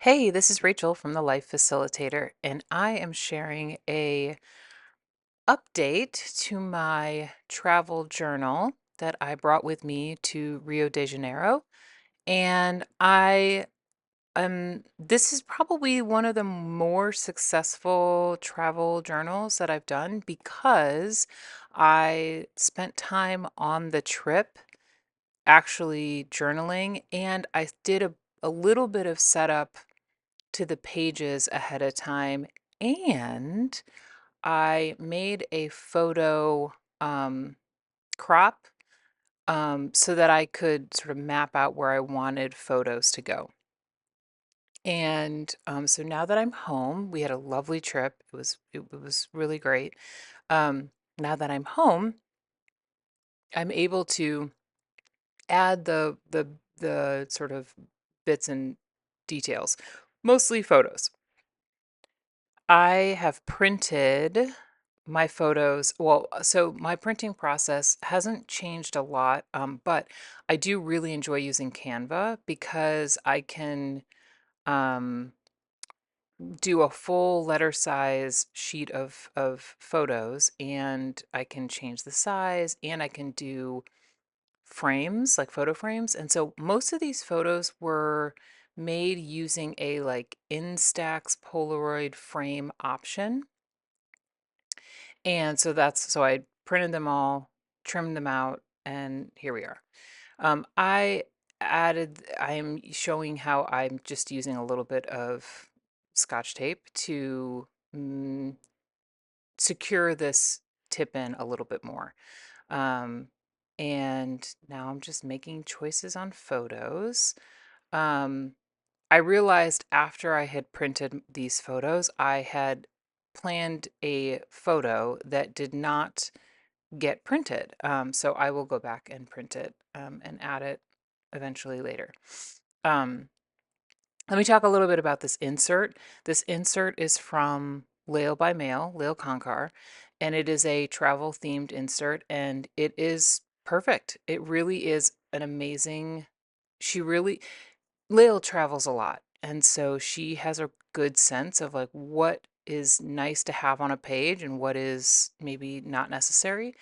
Hey, this is Rachel from the Life Facilitator, and I am sharing a update to my travel journal that I brought with me to Rio de Janeiro. And this is probably one of the more successful travel journals that I've done because I spent time on the trip actually journaling, and I did a little bit of setup to the pages ahead of time, and I made a photo crop so that I could sort of map out where I wanted photos to go. And so now that I'm home, we had a lovely trip. It was really great. Now that I'm home, I'm able to add the sort of bits and details, mostly photos. I have printed my photos. Well, so my printing process hasn't changed a lot, but I do really enjoy using Canva because I can um, do a full letter size sheet of photos, and I can change the size, and I can do frames, like photo frames. And so most of these photos were made using a like Instax Polaroid frame option. And so I printed them all, trimmed them out, and here we are. I am showing how I'm just using a little bit of Scotch tape to mm, secure this tip in a little bit more. Um, and now I'm just making choices on photos. Um, I realized after I had printed these photos, I had planned a photo that did not get printed. So I will go back and print it and add it eventually later. Um, Let me talk a little bit about this insert. This insert is from Lail by Mail, Lail Konkar, and it is a travel themed insert, and it is perfect. It really is an amazing. She really Lail travels a lot, and so she has a good sense of like what is nice to have on a page and what is maybe not necessary.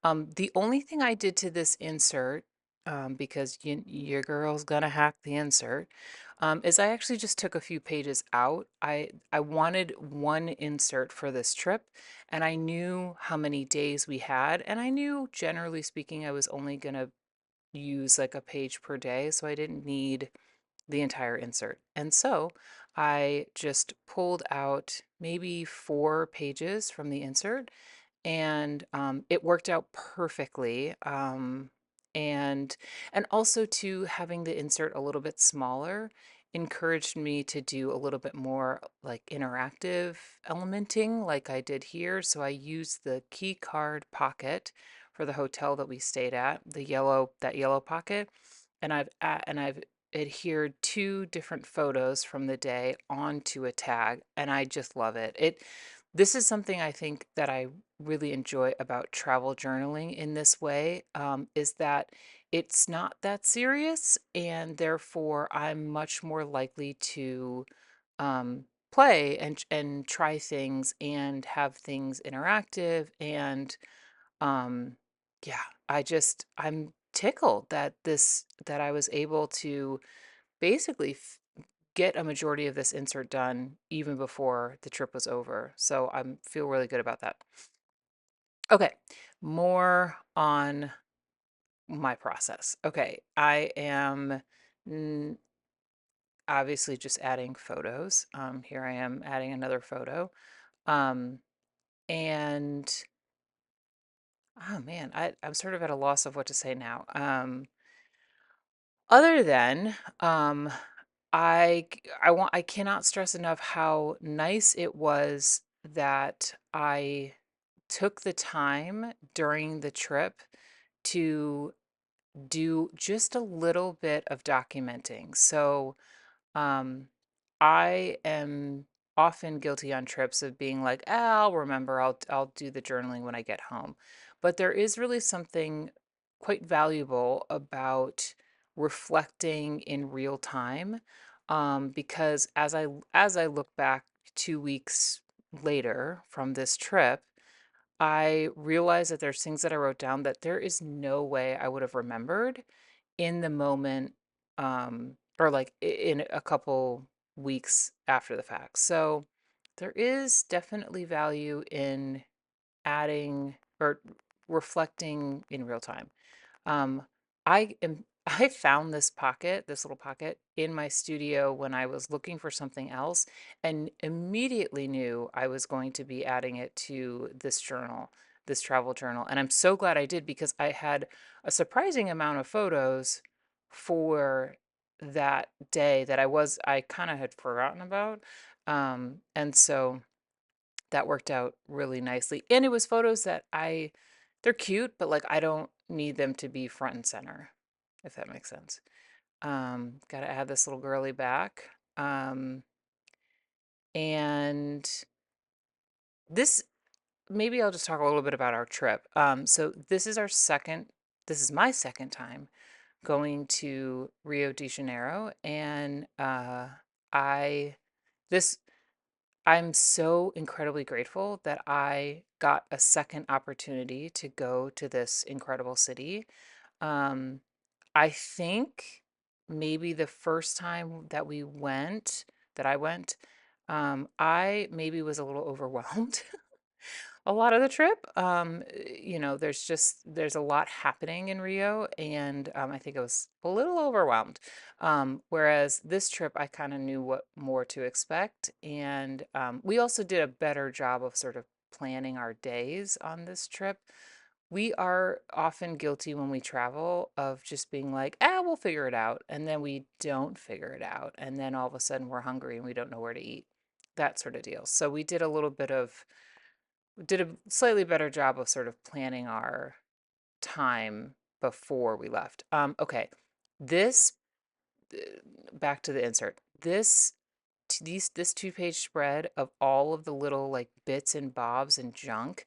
The only thing I did to this insert, because your girl's gonna hack the insert, is I actually just took a few pages out. I wanted one insert for this trip, and I knew how many days we had, and I knew generally speaking I was only gonna use like a page per day, so I didn't need the entire insert. And so I just pulled out maybe 4 pages from the insert, and it worked out perfectly. And and also to having the insert a little bit smaller encouraged me to do a little bit more like interactive elementing like I did here. So I used the key card pocket for the hotel that we stayed at, that yellow pocket, and I've adhered 2 different photos from the day onto a tag, and I just love it. This is something I think that I really enjoy about travel journaling in this way, is that it's not that serious, and therefore I'm much more likely to play and try things and have things interactive. And um, yeah, I'm tickled that I was able to basically get a majority of this insert done even before the trip was over. So I feel really good about that. Okay, more on my process. Okay, I am mm, obviously just adding photos. Here I am adding another photo. Um, and oh man, I'm sort of at a loss of what to say now. Other than I cannot stress enough how nice it was that I took the time during the trip to do just a little bit of documenting. So, um, I am often guilty on trips of being like, "Ah, I'll remember, I'll do the journaling when I get home." But there is really something quite valuable about reflecting in real time because as I look back 2 weeks later from this trip, I realized that there's things that I wrote down that there is no way I would have remembered in the moment, or like in a couple weeks after the fact. So there is definitely value in adding or reflecting in real time. Um, I found this little pocket in my studio when I was looking for something else and immediately knew I was going to be adding it to this journal, this travel journal. And I'm so glad I did because I had a surprising amount of photos for that day that I kind of had forgotten about. And so that worked out really nicely. And it was photos that they're cute, but like I don't need them to be front and center, if that makes sense. Got to add this little girly back. And this, maybe I'll just talk a little bit about our trip. So this is my second time going to Rio de Janeiro. And I, this, I'm so incredibly grateful that I got a second opportunity to go to this incredible city. Um, I think maybe the first time that I went, I maybe was a little overwhelmed a lot of the trip. There's a lot happening in Rio, and I think I was a little overwhelmed. Whereas this trip, I kind of knew what more to expect, and we also did a better job of sort of planning our days on this trip. We are often guilty when we travel of just being like, we'll figure it out. And then we don't figure it out. And then all of a sudden we're hungry and we don't know where to eat. That sort of deal. So we did a slightly better job of sort of planning our time before we left. Okay, this uh, back to the insert. This 2-page spread of all of the little like bits and bobs and junk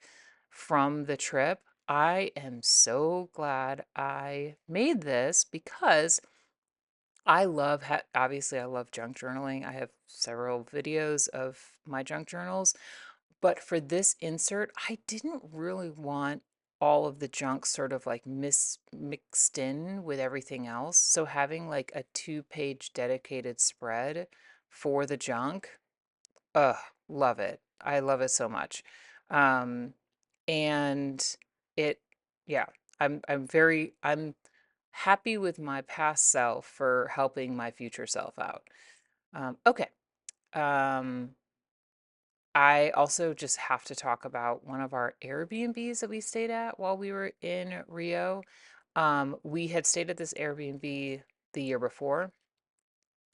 from the trip. I am so glad I made this because obviously I love junk journaling. I have several videos of my junk journals, but for this insert, I didn't really want all of the junk sort of like mixed in with everything else. So having like a 2-page dedicated spread for the junk, ugh, love it. I love it so much. Um, and it, yeah, I'm happy with my past self for helping my future self out. Okay. Um, I also just have to talk about one of our Airbnbs that we stayed at while we were in Rio. We had stayed at this Airbnb the year before,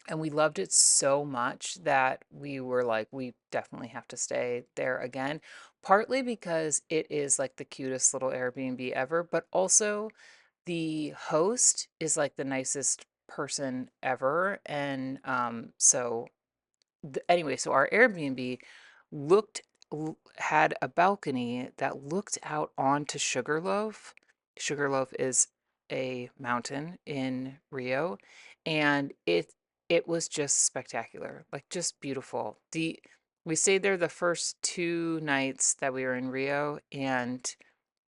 and we loved it so much that we were like, we definitely have to stay there again. Partly because it is like the cutest little Airbnb ever, but also the host is like the nicest person ever. And anyway, so our Airbnb looked had a balcony that looked out onto Sugarloaf. Sugarloaf is a mountain in Rio, and it was just spectacular, like just beautiful. The We stayed there the first 2 nights that we were in Rio, and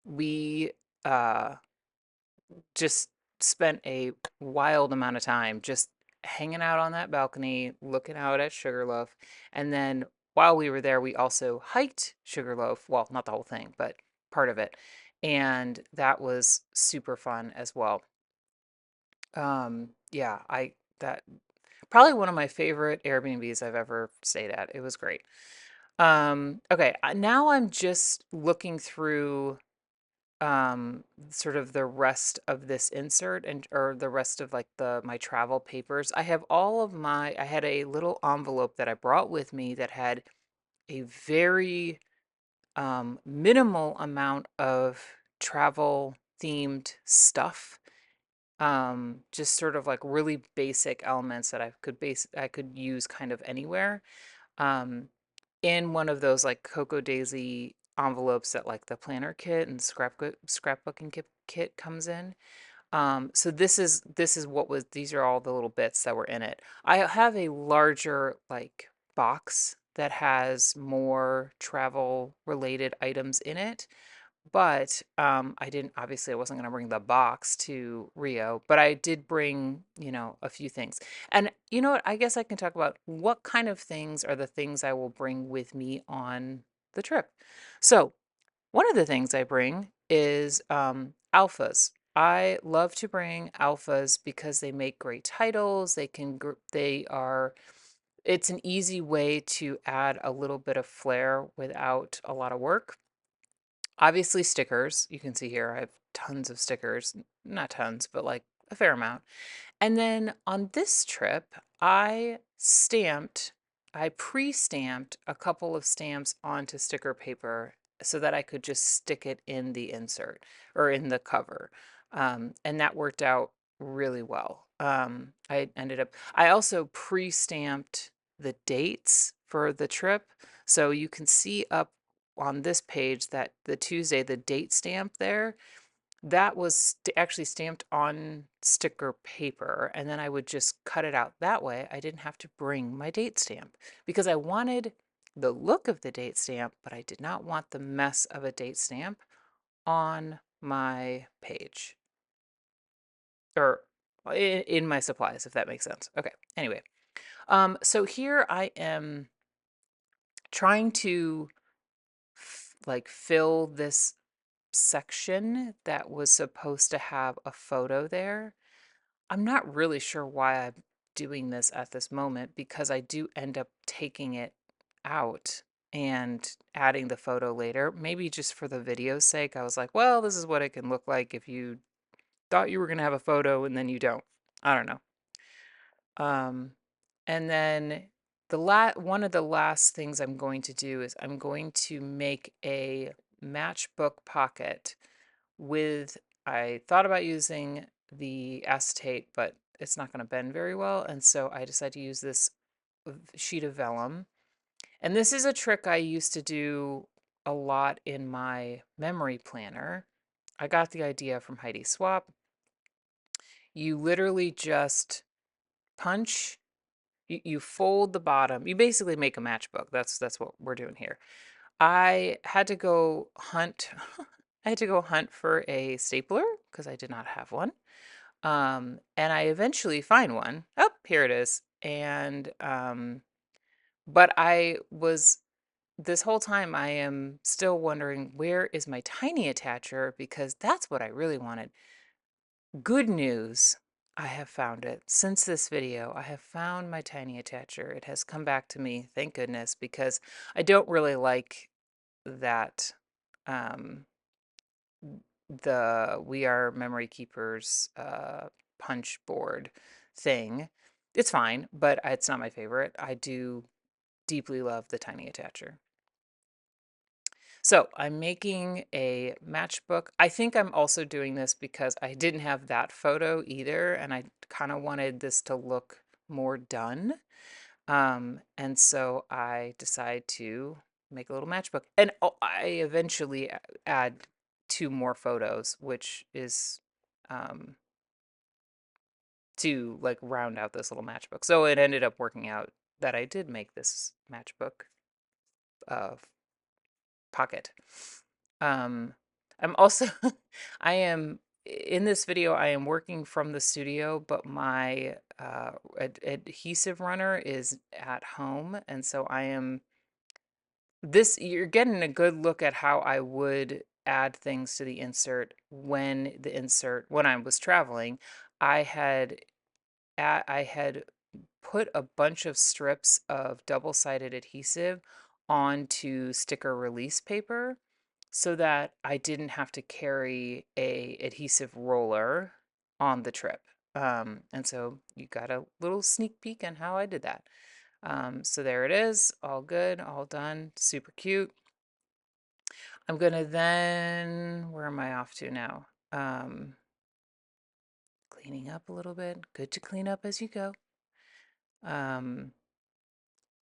we uh just spent a wild amount of time just hanging out on that balcony, looking out at Sugarloaf. And then while we were there, we also hiked Sugarloaf. Well, not the whole thing, but part of it. And that was super fun as well. Yeah, that probably one of my favorite Airbnbs I've ever stayed at. It was great. Okay, now I'm just looking through sort of the rest of this insert and or the rest of like the my travel papers. I had a little envelope that I brought with me that had a very minimal amount of travel themed stuff. Just sort of like really basic elements that I could use kind of anywhere. Um, in one of those like Cocoa Daisy envelopes that like the planner kit and scrapbooking kit comes in. So this is what was these are all the little bits that were in it. I have a larger like box that has more travel related items in it, but I didn't obviously I wasn't going to bring the box to Rio, but I did bring, a few things. And you know what? I guess I can talk about what kind of things are the things I will bring with me on the trip. So, one of the things I bring is alphas. I love to bring alphas because they make great titles. They are, it's an easy way to add a little bit of flair without a lot of work. Obviously, stickers. You can see here I have tons of stickers. Not tons, but like a fair amount. And then on this trip, I pre-stamped a couple of stamps onto sticker paper so that I could just stick it in the insert or in the cover. And that worked out really well. I also pre-stamped the dates for the trip. So you can see up on this page that the Tuesday, the date stamp there, that was actually stamped on sticker paper, and then I would just cut it out that way. I didn't have to bring my date stamp because I wanted the look of the date stamp, but I did not want the mess of a date stamp on my page or in my supplies, if that makes sense. Okay. Anyway, so here I am trying to like fill this section that was supposed to have a photo there. I'm not really sure why I'm doing this at this moment because I do end up taking it out and adding the photo later. Maybe just for the video's sake, I was like, well, this is what it can look like if you thought you were going to have a photo and then you don't. I don't know. Um, and then one of the last things I'm going to do is I'm going to make a matchbook pocket with, I thought about using the acetate, but it's not going to bend very well. And so I decided to use this sheet of vellum. And this is a trick I used to do a lot in my memory planner. I got the idea from Heidi Swap. You literally just punch, you fold the bottom. You basically make a matchbook. That's what we're doing here. I had to go hunt. I had to go hunt for a stapler because I did not have one. And I eventually find one. Oh, here it is. And but I was this whole time I am still wondering where is my tiny attacher because that's what I really wanted. Good news. I have found it. Since this video, I have found my tiny attacher. It has come back to me, thank goodness, because I don't really like that um the We Are Memory Keepers punch board thing. It's fine, but it's not my favorite. I do deeply love the tiny attacher. So I'm making a matchbook. I think I'm also doing this because I didn't have that photo either, and I kind of wanted this to look more done. And so I decide to make a little matchbook. And I eventually add two more photos, which is um, to like round out this little matchbook. So it ended up working out that I did make this matchbook uh, pocket. Um, I'm also, I am in this video, I am working from the studio, but my adhesive runner is at home. And so you're getting a good look at how I would add things to the insert when I was traveling. I had I had put a bunch of strips of double-sided adhesive onto sticker release paper so that I didn't have to carry a adhesive roller on the trip. And so you got a little sneak peek on how I did that. So there it is, all good, all done, super cute. I'm gonna then, where am I off to now? Cleaning up a little bit. Good to clean up as you go. Um,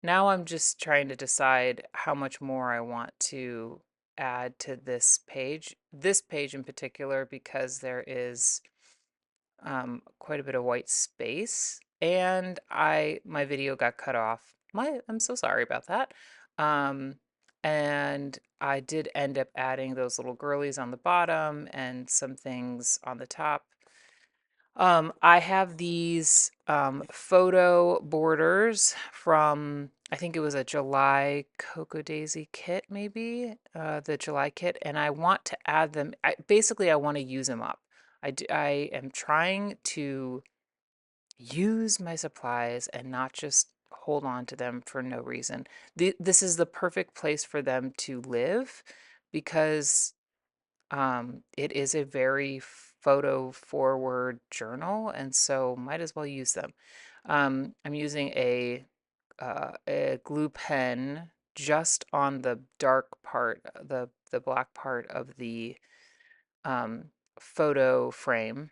Now I'm just trying to decide how much more I want to add to this page in particular, because there is quite a bit of white space, and my video got cut off. I'm so sorry about that. Um, and I did end up adding those little girlies on the bottom and some things on the top. I have these photo borders from, I think it was a July Cocoa Daisy kit, maybe the July kit, and I want to add them. Basically, I want to use them up. I am trying to use my supplies and not just hold on to them for no reason. This is the perfect place for them to live because it is a very photo forward journal, and so might as well use them. I'm using a glue pen just on the dark part, the black part of the um, photo frame.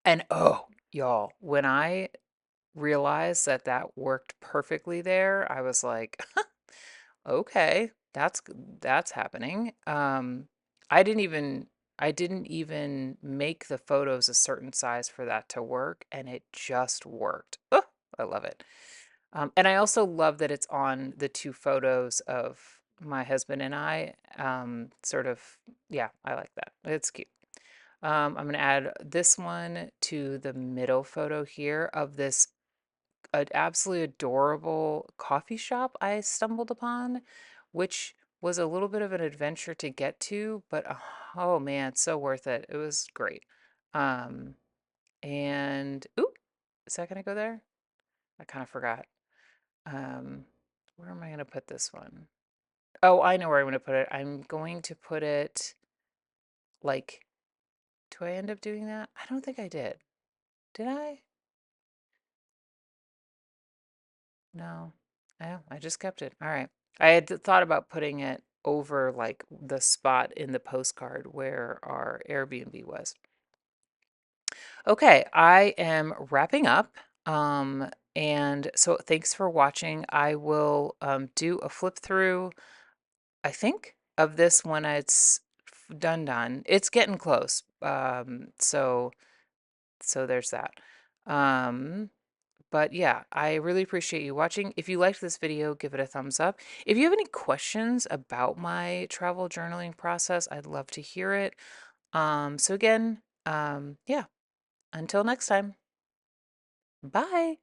And oh, y'all, when I realized that that worked perfectly there, I was like, okay, that's happening. I didn't even I didn't even make the photos a certain size for that to work, and it just worked. Oh, I love it. And I also love that it's on the two photos of my husband and I. Sort of, yeah, I like that. It's cute. I'm going to add this one to the middle photo here of this an absolutely adorable coffee shop I stumbled upon, which was a little bit of an adventure to get to, but oh man, it's so worth it. It was great. Um, and ooh, is that gonna go there? I kind of forgot. Um, where am I gonna put this one? Oh, I know where I'm gonna put it. I'm going to put it like, do I end up doing that? I don't think I did. Did I? No. I just kept it. All right. I had thought about putting it over like the spot in the postcard where our Airbnb was. Okay, I am wrapping up. And so thanks for watching. I will do a flip through, I think, of this when it's done. It's getting close. So there's that. Um, But yeah, I really appreciate you watching. If you liked this video, give it a thumbs up. If you have any questions about my travel journaling process, I'd love to hear it. So again, yeah, until next time, bye.